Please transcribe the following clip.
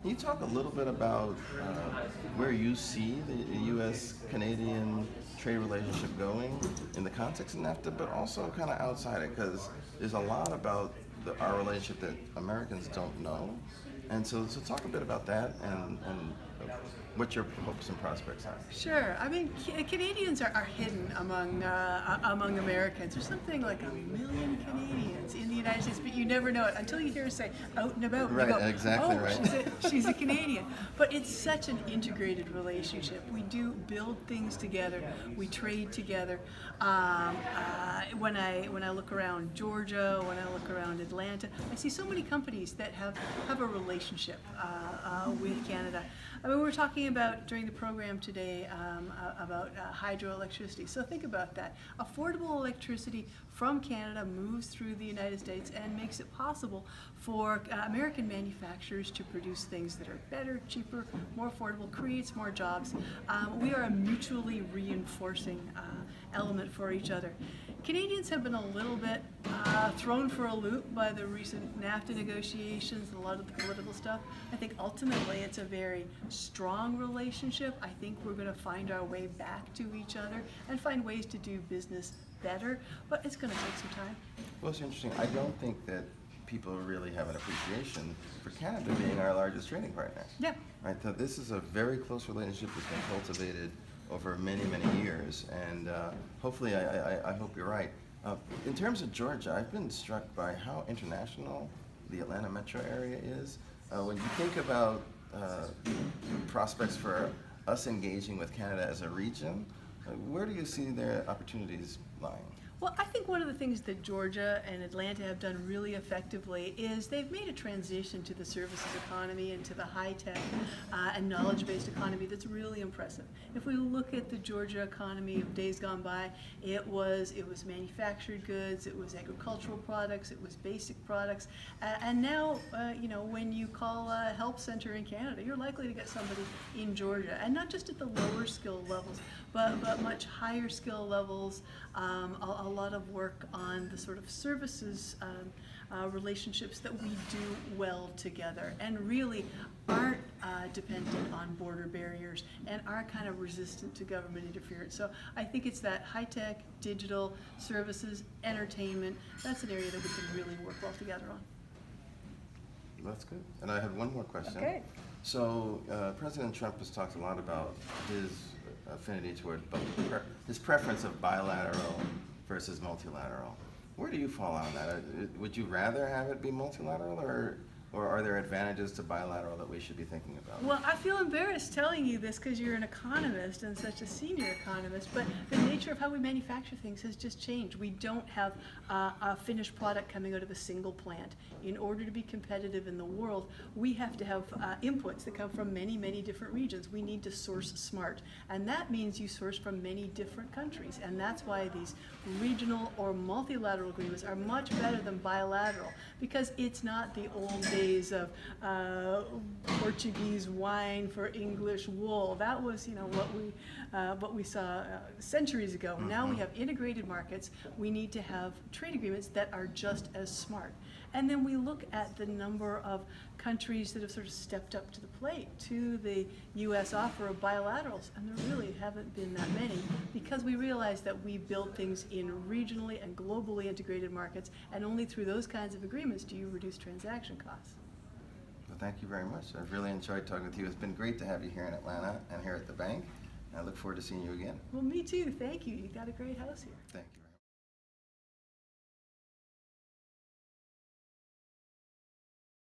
Can you talk a little bit about where you see the U.S.-Canadian trade relationship going in the context of NAFTA, but also kind of outside it? Because there's a lot about our relationship that Americans don't know. And so talk a bit about that and what your hopes and prospects are. Sure. I mean, Canadians are hidden among Americans. There's something like 1 million Canadians in the United States, but you never know it until you hear her say out and about. Right, You go, exactly oh, right. she's a Canadian. But it's such an integrated relationship. We do build things together. We trade together. When I look around Georgia, when I look around Atlanta, I see so many companies that have a relationship with Canada. I mean, we were talking about during the program today about hydroelectricity. So think about that. Affordable electricity from Canada moves through the United States and makes it possible for American manufacturers to produce things that are better, cheaper, more affordable, creates more jobs. We are a mutually reinforcing element for each other. Canadians have been a little bit thrown for a loop by the recent NAFTA negotiations and a lot of the political stuff. I think ultimately it's a very strong relationship. I think we're going to find our way back to each other and find ways to do business better, but it's going to take some time. Well, it's interesting. I don't think that people really have an appreciation for Canada being our largest trading partner. Yeah. Right. So this is a very close relationship that's been cultivated over many, many years, and hopefully, I hope you're right. In terms of Georgia, I've been struck by how international the Atlanta metro area is. When you think about prospects for us engaging with Canada as a region, where do you see their opportunities lying? Well, I think one of the things that Georgia and Atlanta have done really effectively is they've made a transition to the services economy and to the high-tech and knowledge-based economy that's really impressive. If we look at the Georgia economy of days gone by, it was manufactured goods, it was agricultural products, it was basic products, and now, when you call a help center in Canada, you're likely to get somebody in Georgia, and not just at the lower skill levels, but much higher skill levels. A lot of work on the sort of services relationships that we do well together and really aren't dependent on border barriers and are kind of resistant to government interference. So I think it's that high-tech, digital, services, entertainment, that's an area that we can really work well together on. That's good. And I had one more question. Okay. So President Trump has talked a lot about his affinity toward his preference of bilateral versus multilateral. Where do you fall on that? Would you rather have it be multilateral, or are there advantages to bilateral that we should be thinking about? Well, I feel embarrassed telling you this because you're an economist and such a senior economist, but the nature of how we manufacture things has just changed. We don't have a finished product coming out of a single plant. In order to be competitive in the world, we have to have inputs that come from many, many different regions. We need to source smart, and that means you source from many different countries, and that's why these regional or multilateral agreements are much better than bilateral, because it's not the old days of Portuguese wine for English wool. That was, what we saw centuries ago. Mm-hmm. Now we have integrated markets. We need to have trade agreements that are just as smart. And then we look at the number of countries that have sort of stepped up to the plate to the U.S. offer of bilaterals, and there really haven't been that many, because we realize that we build things in regionally and globally integrated markets, and only through those kinds of agreements do you reduce transaction costs. Well, thank you very much. I've really enjoyed talking with you. It's been great to have you here in Atlanta and here at the bank. I look forward to seeing you again. Well, me too. Thank you. You've got a great house here. Thank you.